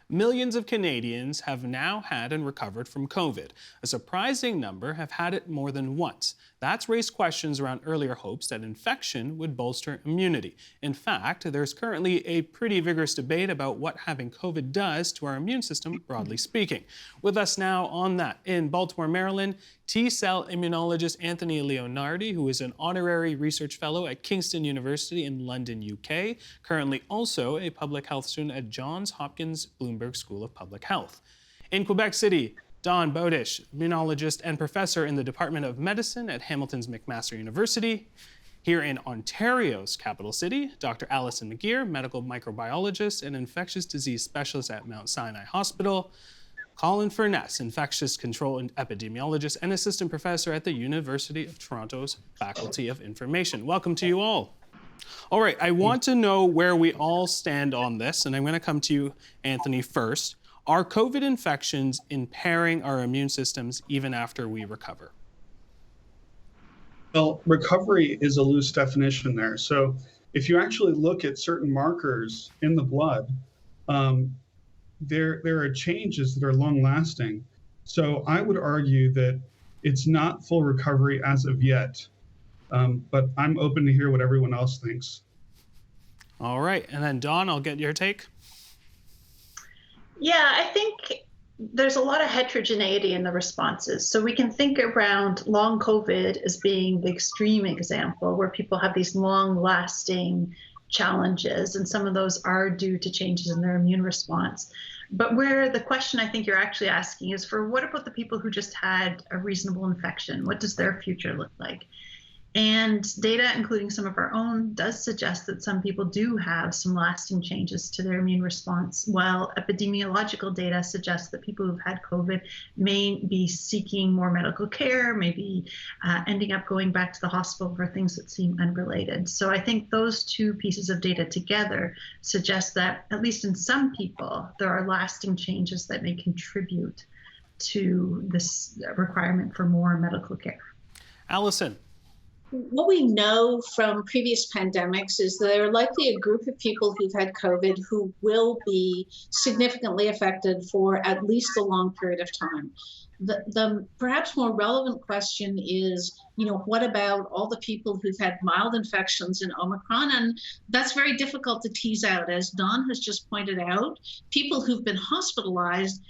Millions of Canadians have now had and recovered from COVID. A surprising number have had it more than once. That's raised questions around earlier hopes that infection would bolster immunity. In fact, there's currently a pretty vigorous debate about what having COVID does to our immune system, broadly speaking. With us now on that, in Baltimore, Maryland, T-cell immunologist Anthony Leonardi, who is an honorary research fellow at Kingston University in London, UK, currently also a public health student at Johns Hopkins Bloomberg School of Public Health. In Quebec City, Don Bowdish, immunologist and professor in the Department of Medicine at Hamilton's McMaster University. Here in Ontario's capital city, Dr. Alison McGeer, medical microbiologist and infectious disease specialist at Mount Sinai Hospital. Colin Furness, infectious control and epidemiologist and assistant professor at the University of Toronto's Faculty of Information. Welcome to you all. All right, I want to know where we all stand on this, and I'm going to come to you, Anthony, first. Are COVID infections impairing our immune systems even after we recover? Well, recovery is a loose definition there. So if you actually look at certain markers in the blood, there are changes that are long lasting. So I would argue that it's not full recovery as of yet, but I'm open to hear what everyone else thinks. All right, and then Dawn, I'll get your take. Yeah, I think there's a lot of heterogeneity in the responses. So we can think around long COVID as being the extreme example where people have these long lasting challenges, and some of those are due to changes in their immune response. But where the question I think you're actually asking is for what about the people who just had a reasonable infection? What does their future look like? And data, including some of our own, does suggest that some people do have some lasting changes to their immune response, while epidemiological data suggests that people who've had COVID may be seeking more medical care, maybe ending up going back to the hospital for things that seem unrelated. So I think those two pieces of data together suggest that, at least in some people, there are lasting changes that may contribute to this requirement for more medical care. Alison. What we know from previous pandemics is there are likely a group of people who've had COVID who will be significantly affected for at least a long period of time. The perhaps more relevant question is, what about all the people who've had mild infections in Omicron? And that's very difficult to tease out. As Don has just pointed out, people who've been hospitalized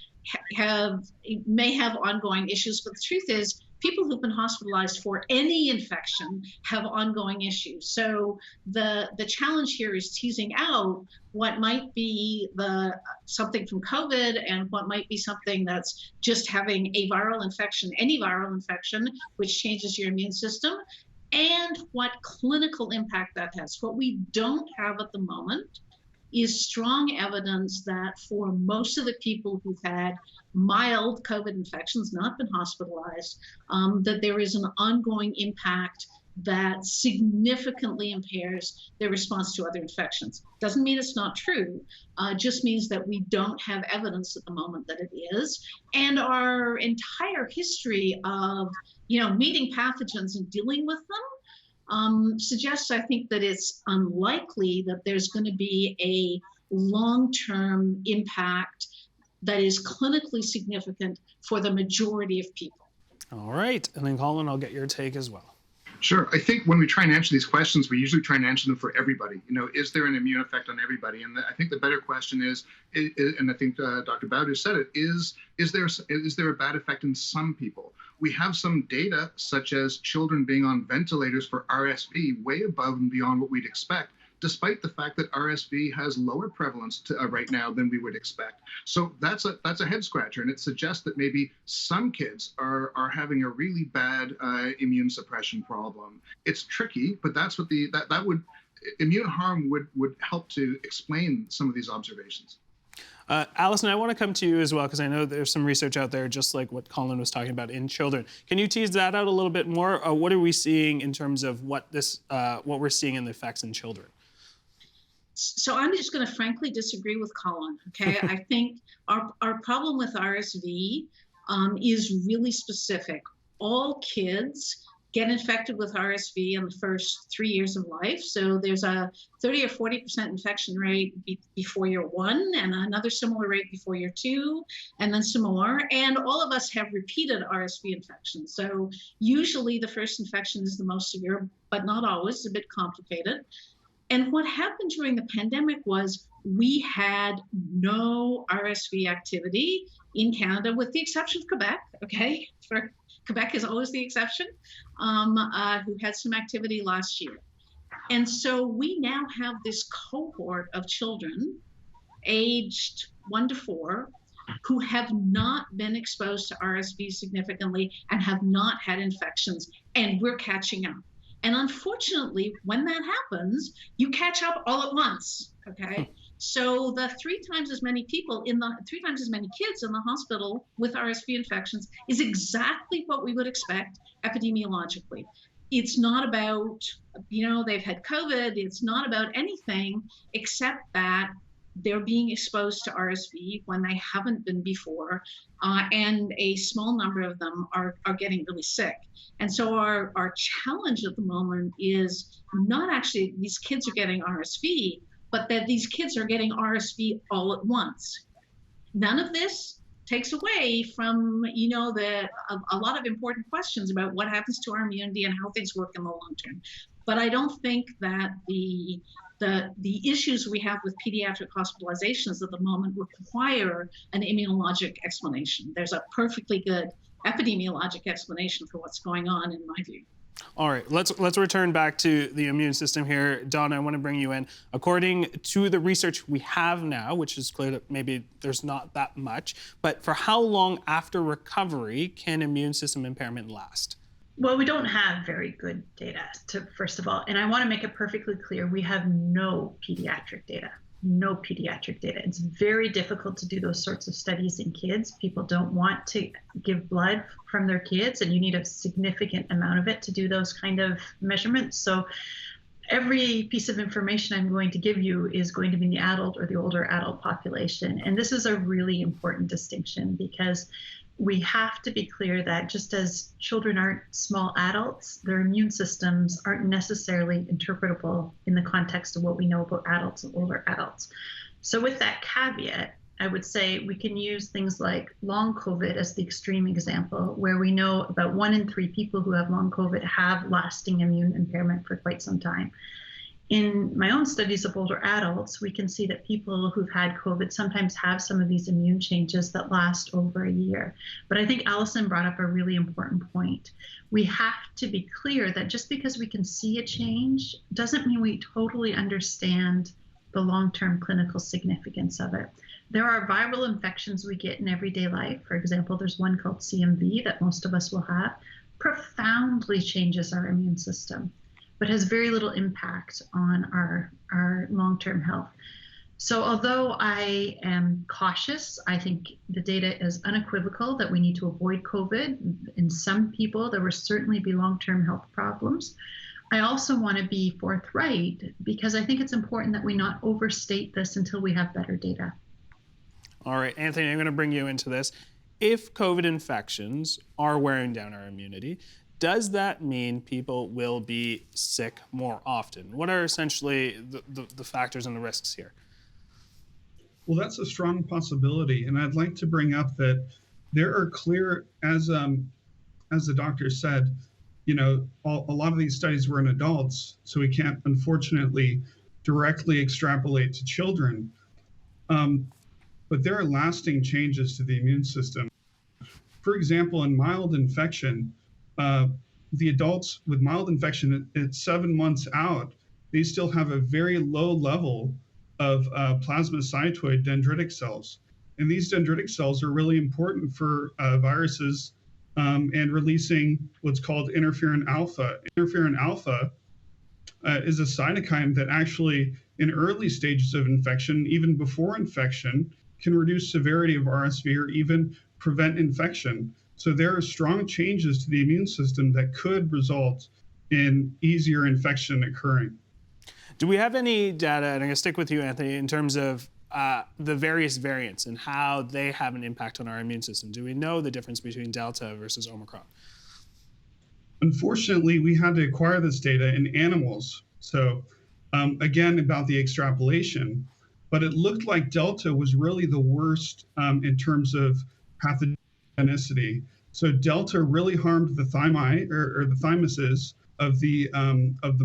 may have ongoing issues, but the truth is people who've been hospitalized for any infection have ongoing issues. So the challenge here is teasing out what might be something from COVID and what might be something that's just having a viral infection, any viral infection, which changes your immune system, and what clinical impact that has. What we don't have at the moment is strong evidence that for most of the people who've had mild COVID infections, not been hospitalized, that there is an ongoing impact that significantly impairs their response to other infections. Doesn't mean it's not true, just means that we don't have evidence at the moment that it is. And our entire history of, meeting pathogens and dealing with them suggests, I think, that it's unlikely that there's going to be a long-term impact that is clinically significant for the majority of people. All right, and then Colin, I'll get your take as well. Sure. I think when we try and answer these questions, we usually try and answer them for everybody. Is there an immune effect on everybody? And I think the better question is, and I think Dr. Bowdish said it, is there a bad effect in some people? We have some data, such as children being on ventilators for RSV, way above and beyond what we'd expect, despite the fact that RSV has lower prevalence right now than we would expect. So that's a head scratcher, and it suggests that maybe some kids are having a really bad immune suppression problem. It's tricky, but that's what immune harm would help to explain some of these observations. Alison, I want to come to you as well, because I know there's some research out there, just like what Colin was talking about in children. Can you tease that out a little bit more? What are we seeing in terms of what we're seeing in the effects in children? So I'm just going to frankly disagree with Colin, okay? I think our problem with RSV is really specific. All kids get infected with RSV in the first 3 years of life. So there's a 30 or 40% infection rate before year 1, and another similar rate before year 2, and then some more. And all of us have repeated RSV infections. So usually the first infection is the most severe, but not always. It's a bit complicated. And what happened during the pandemic was we had no RSV activity in Canada, with the exception of Quebec, okay? Quebec is always the exception, who had some activity last year. And so we now have this cohort of children aged 1 to 4 who have not been exposed to RSV significantly and have not had infections, and we're catching up. And unfortunately, when that happens, you catch up all at once, okay? So the 3 times as many people 3 times as many kids in the hospital with RSV infections is exactly what we would expect epidemiologically. It's not about, they've had COVID. It's not about anything except that they're being exposed to RSV when they haven't been before, and a small number of them are getting really sick. And so our challenge at the moment is not actually these kids are getting RSV, but that these kids are getting RSV all at once. None of this takes away from, a lot of important questions about what happens to our immunity and how things work in the long term. But I don't think that the issues we have with pediatric hospitalizations at the moment require an immunologic explanation. There's a perfectly good epidemiologic explanation for what's going on, in my view. All right, let's return back to the immune system here. Donna, I want to bring you in. According to the research we have now, which is clear that maybe there's not that much, but for how long after recovery can immune system impairment last? Well, we don't have very good data, first of all. And I want to make it perfectly clear, we have no pediatric data. It's very difficult to do those sorts of studies in kids. People don't want to give blood from their kids, and you need a significant amount of it to do those kind of measurements. So every piece of information I'm going to give you is going to be in the adult or the older adult population. And this is a really important distinction, because we have to be clear that just as children aren't small adults, their immune systems aren't necessarily interpretable in the context of what we know about adults and older adults. So with that caveat, I would say we can use things like long COVID as the extreme example, where we know about 1 in 3 people who have long COVID have lasting immune impairment for quite some time. In my own studies of older adults, we can see that people who've had COVID sometimes have some of these immune changes that last over a year. But I think Allison brought up a really important point. We have to be clear that just because we can see a change doesn't mean we totally understand the long-term clinical significance of it. There are viral infections we get in everyday life. For example, there's one called CMV that most of us will have, profoundly changes our immune system, but has very little impact on our long-term health. So although I am cautious, I think the data is unequivocal that we need to avoid COVID. In some people, there will certainly be long-term health problems. I also want to be forthright, because I think it's important that we not overstate this until we have better data. All right, Anthony, I'm going to bring you into this. If COVID infections are wearing down our immunity, does that mean people will be sick more often? What are essentially the factors and the risks here? Well, that's a strong possibility. And I'd like to bring up that there are clear, as the doctor said, a lot of these studies were in adults, so we can't, unfortunately, directly extrapolate to children. But there are lasting changes to the immune system. For example, in mild infection, the adults with mild infection at 7 months out, they still have a very low level of plasmacytoid dendritic cells. And these dendritic cells are really important for viruses and releasing what's called interferon alpha. Interferon alpha is a cytokine that actually, in early stages of infection, even before infection, can reduce severity of RSV or even prevent infection. So there are strong changes to the immune system that could result in easier infection occurring. Do we have any data, and I'm going to stick with you, Anthony, in terms of the various variants and how they have an impact on our immune system? Do we know the difference between Delta versus Omicron? Unfortunately, we had to acquire this data in animals. So again, about the extrapolation, but it looked like Delta was really the worst in terms of pathogenicity. So Delta really harmed the thymi or the thymuses of the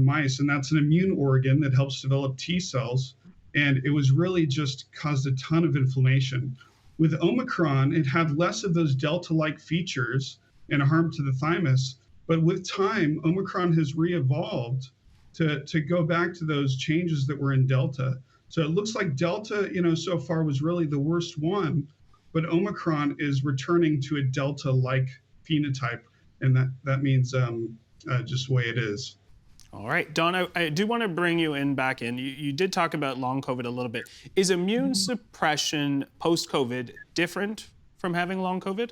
mice, and that's an immune organ that helps develop T cells. And it was really just caused a ton of inflammation. With Omicron, it had less of those Delta-like features and harm to the thymus. But with time, Omicron has re-evolved to go back to those changes that were in Delta. So it looks like Delta, so far was really the worst one, but Omicron is returning to a Delta-like phenotype, and that means just the way it is. All right, Dawn, I do want to bring you back in. You did talk about long COVID a little bit. Is immune suppression post-COVID different from having long COVID?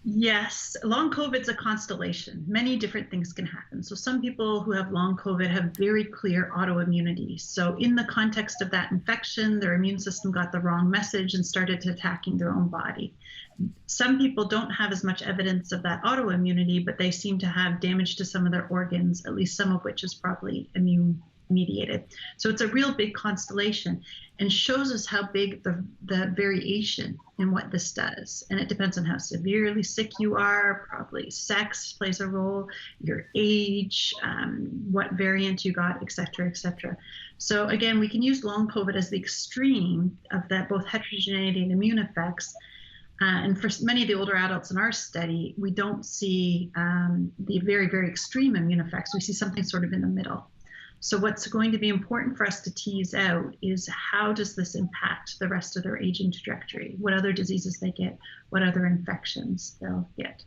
Yes, long COVID's a constellation. Many different things can happen. So some people who have long COVID have very clear autoimmunity. So in the context of that infection, their immune system got the wrong message and started attacking their own body. Some people don't have as much evidence of that autoimmunity, but they seem to have damage to some of their organs, at least some of which is probably immune mediated. So it's a real big constellation and shows us how big the variation in what this does. And it depends on how severely sick you are, probably sex plays a role, your age, what variant you got, et cetera, et cetera. So again, we can use long COVID as the extreme of that, both heterogeneity and immune effects. And for many of the older adults in our study, we don't see the very, very extreme immune effects. We see something sort of in the middle. So what's going to be important for us to tease out is how does this impact the rest of their aging trajectory? What other diseases they get, what other infections they'll get.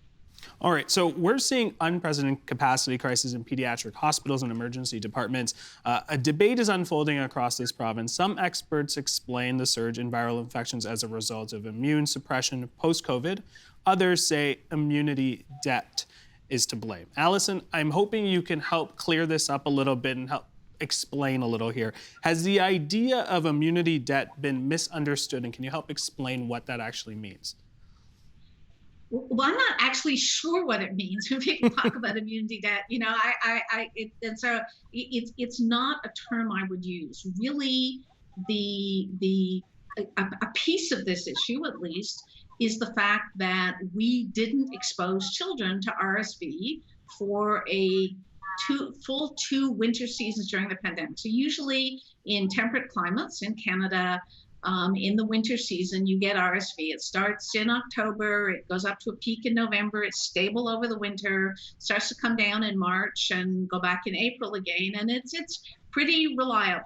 All right, so we're seeing unprecedented capacity crises in pediatric hospitals and emergency departments. A debate is unfolding across this province. Some experts explain the surge in viral infections as a result of immune suppression post-COVID. Others say immunity debt is to blame. Allison, I'm hoping you can help clear this up a little bit and help explain a little here. Has the idea of immunity debt been misunderstood, and can you help explain what that actually means? Well, I'm not actually sure what it means when people talk about immunity debt. It's not a term I would use. Really, a piece of this issue, at least, is the fact that we didn't expose children to RSV for full two winter seasons during the pandemic. So usually in temperate climates in Canada, in the winter season, you get RSV. It starts in October, it goes up to a peak in November, it's stable over the winter, starts to come down in March and go back in April again, and it's pretty reliable.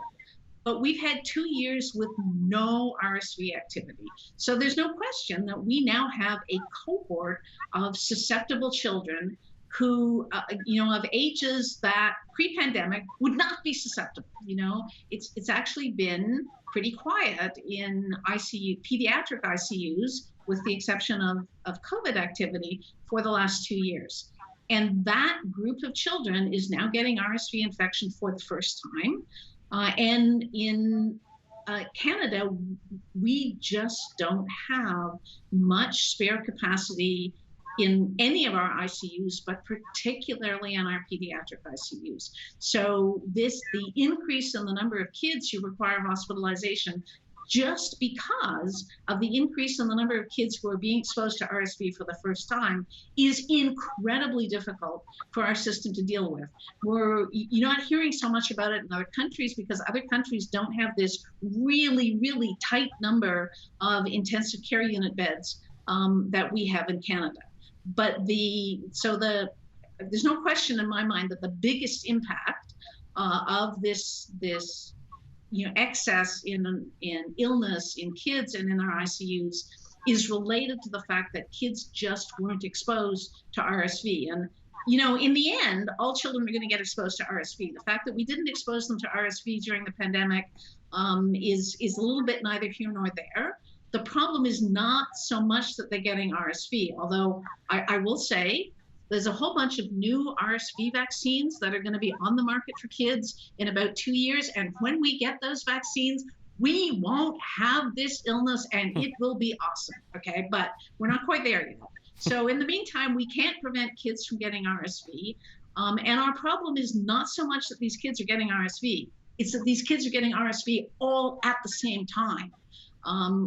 But we've had 2 years with no RSV activity. So there's no question that we now have a cohort of susceptible children who, of ages that pre-pandemic would not be susceptible. It's actually been pretty quiet in pediatric ICUs, with the exception of COVID activity for the last 2 years. And that group of children is now getting RSV infection for the first time. And in Canada, we just don't have much spare capacity in any of our ICUs, but particularly in our pediatric ICUs. So the increase in the number of kids who require hospitalization, just because of the increase in the number of kids who are being exposed to RSV for the first time, is incredibly difficult for our system to deal with. You're not hearing so much about it in other countries because other countries don't have this really, really tight number of intensive care unit beds that we have in Canada. But there's no question in my mind that the biggest impact of this excess in illness in kids and in our ICUs is related to the fact that kids just weren't exposed to RSV. And in the end, all children are going to get exposed to RSV. The fact that we didn't expose them to RSV during the pandemic is a little bit neither here nor there. The problem is not so much that they're getting RSV, although I will say there's a whole bunch of new RSV vaccines that are going to be on the market for kids in about 2 years. And when we get those vaccines, we won't have this illness and it will be awesome. Okay, but we're not quite there yet. So in the meantime, we can't prevent kids from getting RSV. And our problem is not so much that these kids are getting RSV, it's that these kids are getting RSV all at the same time,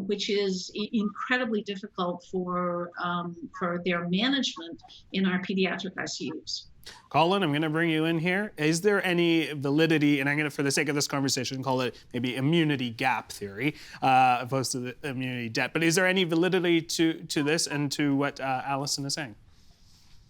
which is incredibly difficult for their management in our pediatric ICUs. Colin, I'm going to bring you in here. Is there any validity, and I'm going to, for the sake of this conversation, call it maybe immunity gap theory, opposed to the immunity debt, but is there any validity to this and to what Alison is saying?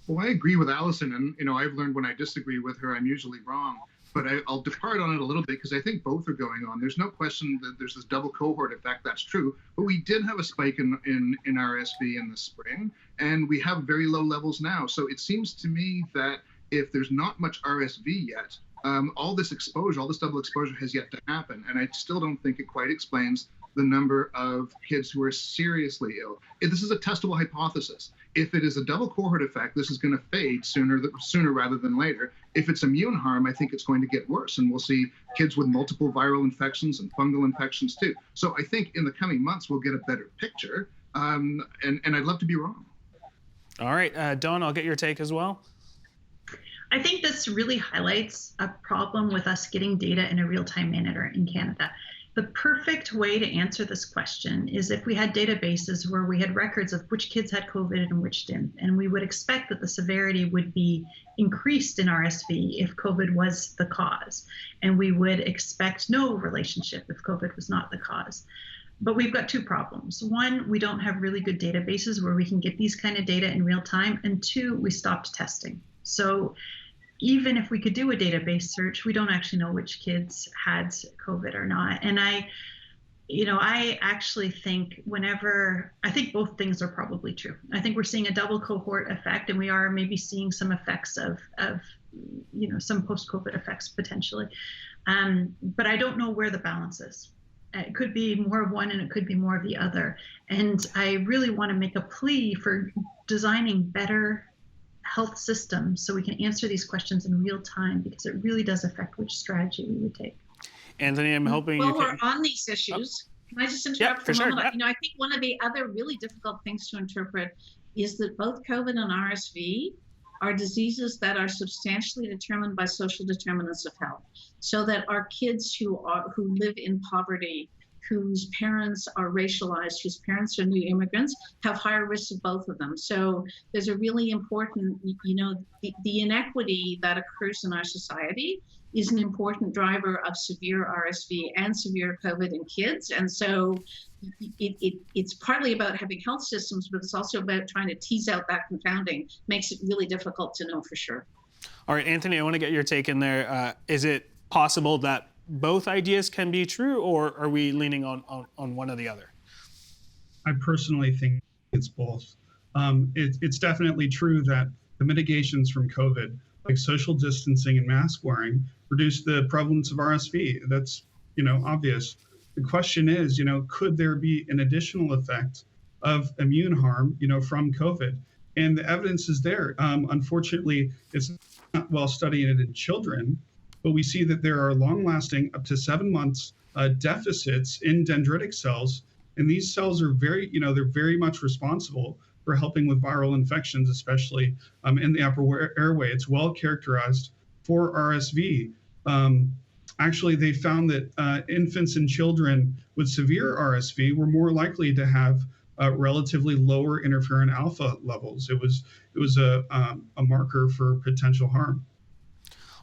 Well, I agree with Alison, and I've learned when I disagree with her, I'm usually wrong. But I'll depart on it a little bit because I think both are going on. There's no question that there's this double cohort effect. That's true. But we did have a spike in RSV in the spring, and we have very low levels now. So it seems to me that if there's not much RSV yet, all this exposure, all this double exposure has yet to happen. And I still don't think it quite explains the number of kids who are seriously ill. This is a testable hypothesis. If it is a double cohort effect, this is going to fade sooner rather than later. If it's immune harm, I think it's going to get worse, and we'll see kids with multiple viral infections and fungal infections too. So I think in the coming months we'll get a better picture, and I'd love to be wrong. All right, Dawn, I'll get your take as well. I think this really highlights a problem with us getting data in a real-time manner in Canada. The perfect way to answer this question is if we had databases where we had records of which kids had COVID and which didn't. And we would expect that the severity would be increased in RSV if COVID was the cause. And we would expect no relationship if COVID was not the cause. But we've got two problems. One, we don't have really good databases where we can get these kind of data in real time. And two, we stopped testing. So even if we could do a database search, we don't actually know which kids had COVID or not. And I actually think I think both things are probably true. I think we're seeing a double cohort effect, and we are maybe seeing some effects of some post-COVID effects potentially. But I don't know where the balance is. It could be more of one and it could be more of the other. And I really want to make a plea for designing better health systems so we can answer these questions in real time, because it really does affect which strategy we would take. Anthony, I'm hoping you can... While we're on these issues, can I just interrupt for a moment? Sure, yeah. I think one of the other really difficult things to interpret is that both COVID and RSV are diseases that are substantially determined by social determinants of health. So that our kids who live in poverty, whose parents are racialized, whose parents are new immigrants, have higher risks of both of them. So there's a really important, the inequity that occurs in our society is an important driver of severe RSV and severe COVID in kids. And so it's partly about having health systems, but it's also about trying to tease out that confounding. Makes it really difficult to know for sure. All right, Anthony, I want to get your take in there. Is it possible that both ideas can be true, or are we leaning on one or the other? I personally think it's both. It's definitely true that the mitigations from COVID, like social distancing and mask wearing, reduce the prevalence of RSV. That's, obvious. The question is, could there be an additional effect of immune harm, from COVID? And the evidence is there. Unfortunately, it's not well studied in children, but we see that there are long-lasting, up to 7 months, deficits in dendritic cells, and these cells are they're very much responsible for helping with viral infections, especially in the upper airway. It's well characterized for RSV. Actually, they found that infants and children with severe RSV were more likely to have relatively lower interferon alpha levels. It was a marker for potential harm.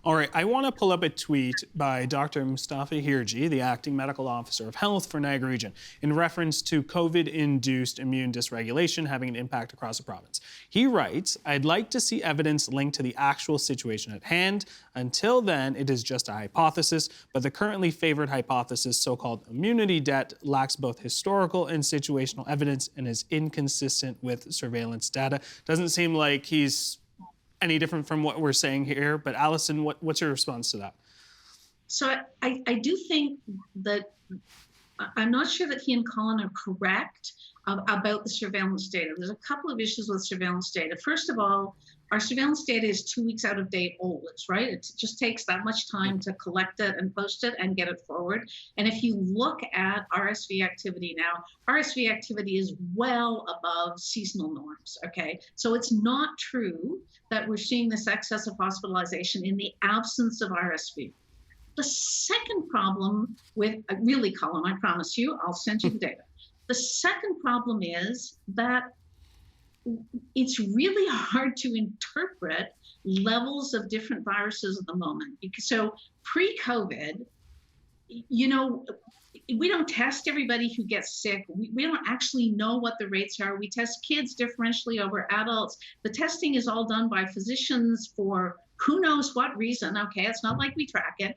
All right, I want to pull up a tweet by Dr. Mustafa Hirji, the acting medical officer of health for Niagara Region, in reference to COVID-induced immune dysregulation having an impact across the province. He writes, "I'd like to see evidence linked to the actual situation at hand. Until then, it is just a hypothesis, but the currently favored hypothesis, so-called immunity debt, lacks both historical and situational evidence and is inconsistent with surveillance data." Doesn't seem like he's any different from what we're saying here, but Alison, what's your response to that? So I do think that I'm not sure that he and Colin are correct about the surveillance data. There's a couple of issues with surveillance data. First of all, our surveillance data is 2 weeks out of date always, right? It just takes that much time to collect it and post it and get it forward. And if you look at RSV activity now, RSV activity is well above seasonal norms, okay? So it's not true that we're seeing this excess of hospitalization in the absence of RSV. The second problem with, really, Colin, I promise you, I'll send you the data. The second problem is that it's really hard to interpret levels of different viruses at the moment. So pre-COVID, you know, we don't test everybody who gets sick. We don't actually know what the rates are. We test kids differentially over adults. The testing is all done by physicians for who knows what reason. Okay, it's not like we track it.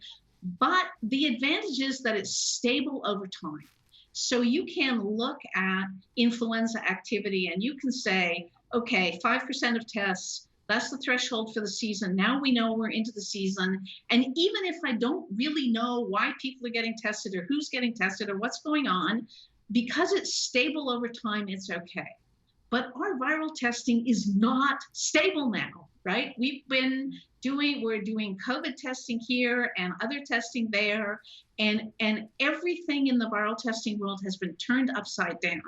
But the advantage is that it's stable over time. So you can look at influenza activity and you can say, okay, 5% of tests, that's the threshold for the season. Now we know we're into the season. And even if I don't really know why people are getting tested or who's getting tested or what's going on, because it's stable over time, it's okay. But our viral testing is not stable now, right? We're doing COVID testing here and other testing there, and everything in the viral testing world has been turned upside down.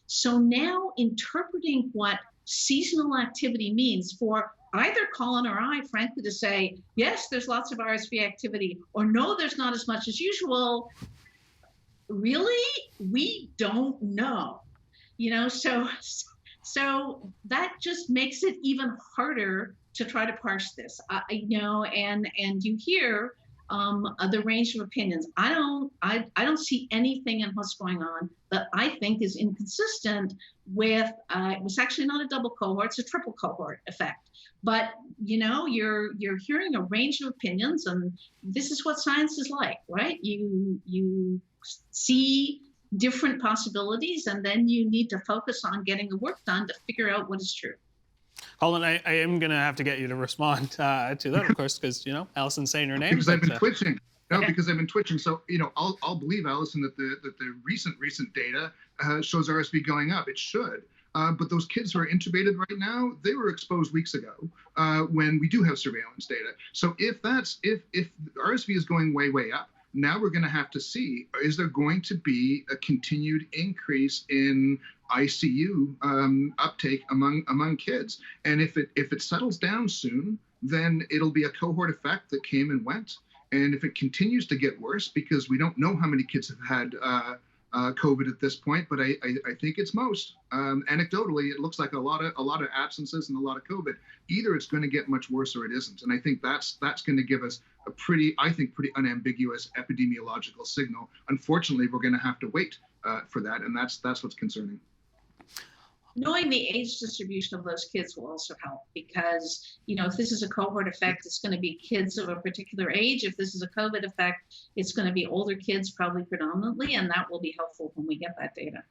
So now interpreting what seasonal activity means for either Colin or I, frankly, to say, yes, there's lots of RSV activity, or no, there's not as much as usual, really, we don't know. You know, so that just makes it even harder to try to parse this. You know, and you hear the range of opinions. I don't see anything in what's going on that I think is inconsistent with. It was actually not a double cohort; it's a triple cohort effect. But you know, you're hearing a range of opinions, and this is what science is like, right? You see different possibilities, and then you need to focus on getting the work done to figure out what is true. Colin, I am going to have to get you to respond to that, of course, because, you know, Allison's saying her name. Because I've been twitching. No, because I've been twitching. So, you know, I'll believe, Allison, that the recent data shows RSV going up. It should. But those kids who are intubated right now, they were exposed weeks ago when we do have surveillance data. So if RSV is going way up, now we're going to have to see, is there going to be a continued increase in ICU uptake among kids? And if it settles down soon, then it'll be a cohort effect that came and went. And if it continues to get worse, because we don't know how many kids have had COVID at this point, but I think it's most. Anecdotally, it looks like a lot of absences and a lot of COVID. Either it's going to get much worse or it isn't. And I think that's going to give us a pretty unambiguous epidemiological signal. Unfortunately, we're going to have to wait for that, and that's what's concerning. Knowing the age distribution of those kids will also help, because, you know, if this is a cohort effect, it's going to be kids of a particular age. If this is a COVID effect, it's going to be older kids, probably predominantly, and that will be helpful when we get that data.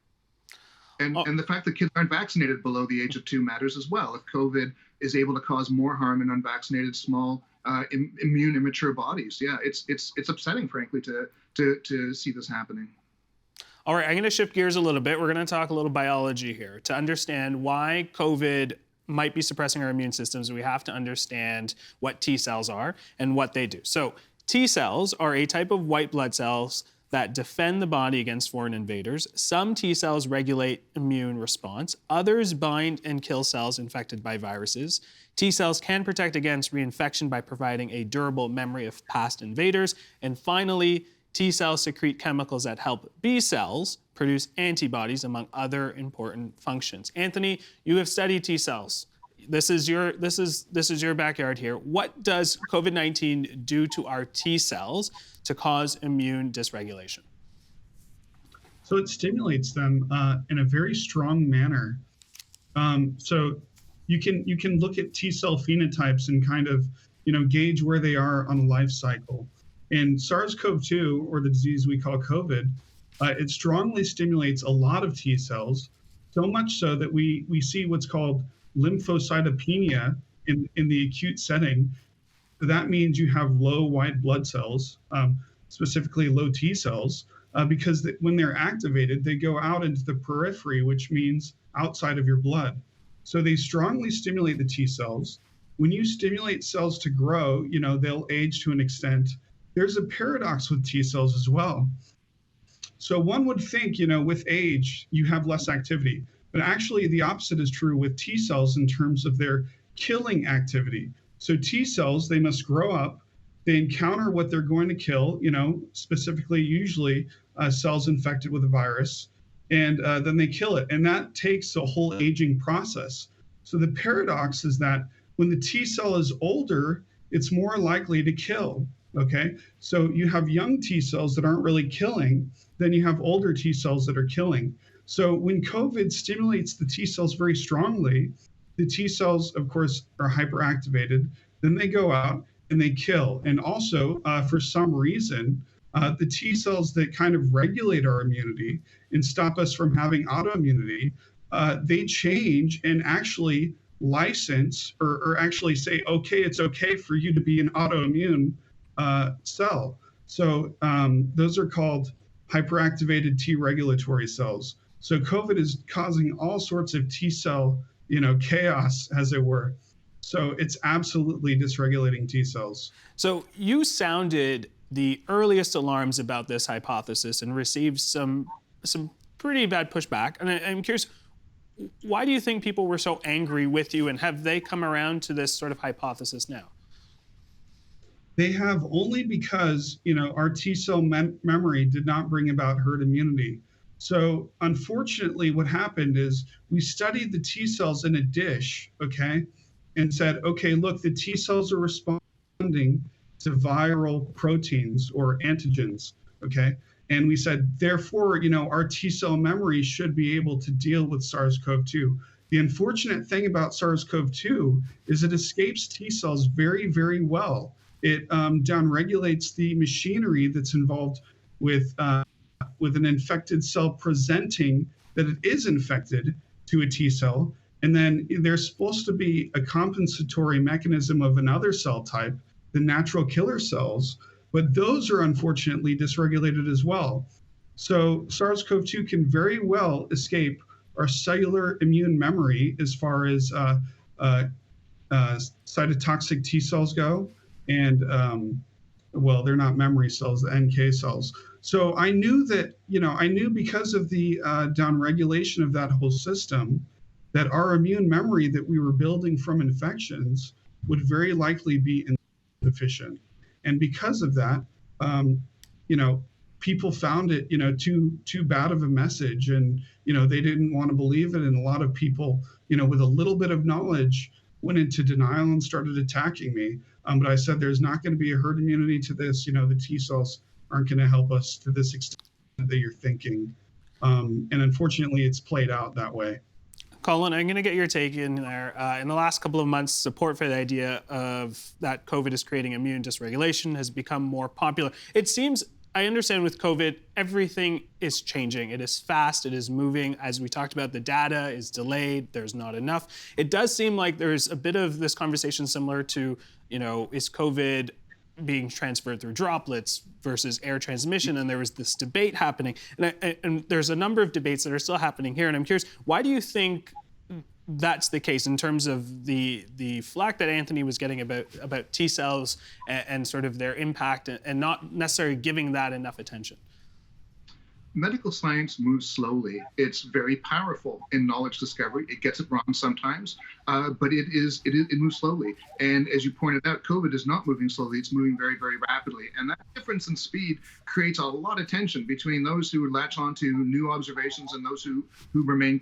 And the fact that kids aren't vaccinated below the age of 2 matters as well. If COVID is able to cause more harm in unvaccinated, small, immune immature bodies, yeah, it's upsetting, frankly, to see this happening. All right, I'm going to shift gears a little bit. We're going to talk a little biology here. To understand why COVID might be suppressing our immune systems, we have to understand what T cells are and what they do. So T cells are a type of white blood cells that defend the body against foreign invaders. Some T cells regulate immune response. Others bind and kill cells infected by viruses. T cells can protect against reinfection by providing a durable memory of past invaders. And finally, T cells secrete chemicals that help B cells produce antibodies, among other important functions. Anthony, you have studied T cells. This is your backyard here. What does COVID-19 do to our T cells to cause immune dysregulation? So it stimulates them in a very strong manner. So you can look at T cell phenotypes and kind of, you know, gauge where they are on a life cycle. And SARS-CoV-2, or the disease we call COVID, it strongly stimulates a lot of T cells, so much so that we see what's called lymphocytopenia in the acute setting. That means you have low white blood cells, specifically low T cells, because when they're activated, they go out into the periphery, which means outside of your blood. So they strongly stimulate the T cells. when you stimulate cells to grow, they'll age to an extent. There's a paradox with T cells as well. So one would think, with age, you have less activity. But actually, the opposite is true with T cells in terms of their killing activity. So T cells, they must grow up, they encounter what they're going to kill, specifically, usually cells infected with a virus, and then they kill it. And that takes a whole aging process. So the paradox is that when the T cell is older, it's more likely to kill. Okay, so you have young T cells that aren't really killing, then you have older T cells that are killing. So when COVID stimulates the T cells very strongly, the T cells, of course, are hyperactivated. Then they go out and they kill. And also, for some reason, the T cells that kind of regulate our immunity and stop us from having autoimmunity, they change and actually license or actually say, okay, it's okay for you to be an autoimmune cell. So those are called hyperactivated T regulatory cells. So COVID is causing all sorts of T cell, chaos, as it were. So it's absolutely dysregulating T cells. So you sounded the earliest alarms about this hypothesis and received some pretty bad pushback. And I'm curious, why do you think people were so angry with you, and have they come around to this sort of hypothesis now? They have, only because, our T cell memory did not bring about herd immunity. So unfortunately, what happened is we studied the T cells in a dish, okay, and said, okay, look, the T cells are responding to viral proteins or antigens, okay? And we said, therefore, our T cell memory should be able to deal with SARS-CoV-2. The unfortunate thing about SARS-CoV-2 is it escapes T cells very, very well. It downregulates the machinery that's involved with an infected cell presenting that it is infected to a T cell. And then there's supposed to be a compensatory mechanism of another cell type, the natural killer cells, but those are unfortunately dysregulated as well. So SARS-CoV-2 can very well escape our cellular immune memory as far as cytotoxic T cells go. And well, they're not memory cells, the NK cells. So I knew that, I knew because of the downregulation of that whole system, that our immune memory that we were building from infections would very likely be insufficient. And because of that, people found it, too bad of a message, and, they didn't want to believe it. And a lot of people, with a little bit of knowledge went into denial and started attacking me. But I said, there's not going to be a herd immunity to this. The T cells aren't going to help us to this extent that you're thinking. And unfortunately, it's played out that way. Colin, I'm going to get your take in there. In the last couple of months, support for the idea of that COVID is creating immune dysregulation has become more popular. It seems, I understand with COVID, everything is changing. It is fast, it is moving. As we talked about, the data is delayed, there's not enough. It does seem like there's a bit of this conversation similar to, is COVID being transferred through droplets versus air transmission, and there was this debate happening. And there's a number of debates that are still happening here, and I'm curious, why do you think that's the case in terms of the flack that Anthony was getting about T cells and sort of their impact and not necessarily giving that enough attention? Medical science moves slowly. It's very powerful in knowledge discovery. It gets it wrong sometimes, but it moves slowly. And as you pointed out, COVID is not moving slowly. It's moving very, very rapidly. And that difference in speed creates a lot of tension between those who latch on to new observations and those who remain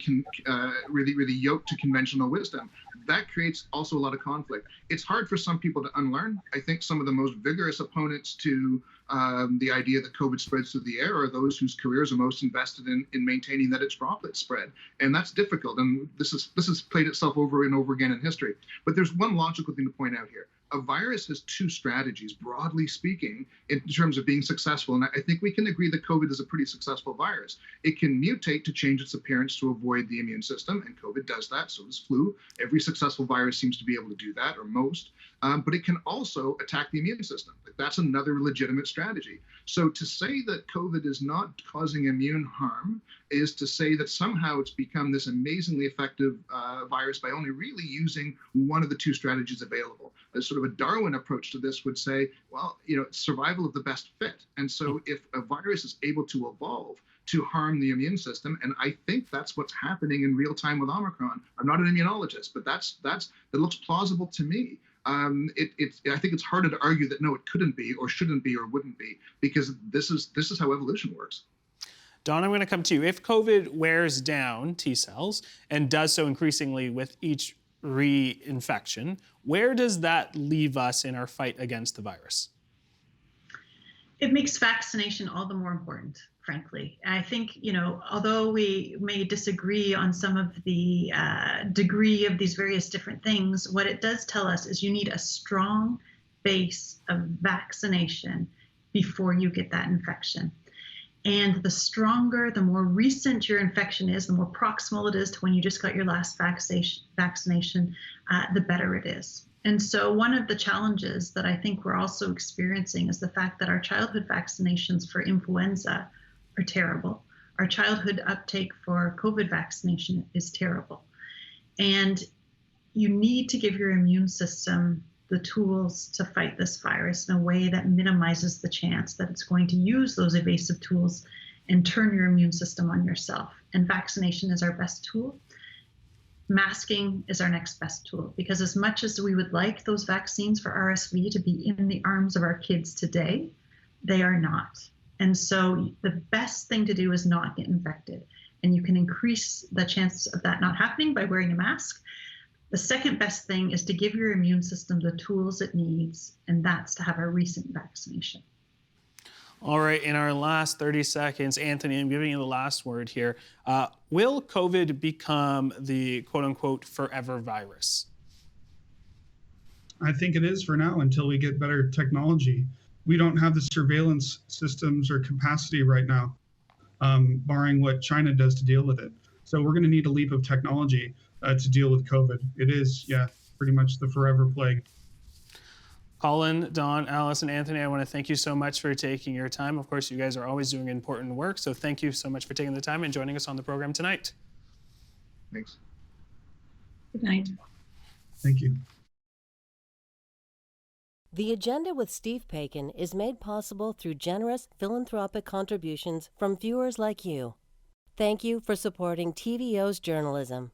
really, really yoked to conventional wisdom. That creates also a lot of conflict. It's hard for some people to unlearn. I think some of the most vigorous opponents to the idea that COVID spreads through the air are those whose careers are most invested in maintaining that it's droplet spread. And that's difficult. And this has played itself over and over again in history. But there's one logical thing to point out here. a virus has two strategies, broadly speaking, in terms of being successful. And I think we can agree that COVID is a pretty successful virus. It can mutate to change its appearance to avoid the immune system, and COVID does that. So does flu. Every successful virus seems to be able to do that, or most. But it can also attack the immune system. That's another legitimate strategy. So to say that COVID is not causing immune harm is to say that somehow it's become this amazingly effective virus by only really using one of the two strategies available. A sort of a Darwin approach to this would say, well, survival of the best fit. And so if a virus is able to evolve to harm the immune system, and I think that's what's happening in real time with Omicron. I'm not an immunologist, but that looks plausible to me. I think it's harder to argue that no, it couldn't be, or shouldn't be, or wouldn't be, because this is how evolution works. Don, I'm going to come to you. If COVID wears down T cells and does so increasingly with each reinfection, where does that leave us in our fight against the virus? It makes vaccination all the more important, frankly. I think, although we may disagree on some of the degree of these various different things, what it does tell us is you need a strong base of vaccination before you get that infection. And the stronger, the more recent your infection is, the more proximal it is to when you just got your last vaccination, the better it is. And so one of the challenges that I think we're also experiencing is the fact that our childhood vaccinations for influenza are terrible. Our childhood uptake for COVID vaccination is terrible. And you need to give your immune system the tools to fight this virus in a way that minimizes the chance that it's going to use those evasive tools and turn your immune system on yourself. And vaccination is our best tool. Masking is our next best tool, because as much as we would like those vaccines for RSV to be in the arms of our kids today, they are not. And so the best thing to do is not get infected. And you can increase the chances of that not happening by wearing a mask. The second best thing is to give your immune system the tools it needs, and that's to have a recent vaccination. All right, in our last 30 seconds, Anthony, I'm giving you the last word here. Will COVID become the quote-unquote forever virus? I think it is for now until we get better technology. We don't have the surveillance systems or capacity right now, barring what China does to deal with it. So we're going to need a leap of technology to deal with COVID. It is, pretty much the forever plague. Colin, Don, Alice, and Anthony, I want to thank you so much for taking your time. Of course, you guys are always doing important work, so thank you so much for taking the time and joining us on the program tonight. Thanks. Good night. Thank you. The Agenda with Steve Paikin is made possible through generous philanthropic contributions from viewers like you. Thank you for supporting TVO's journalism.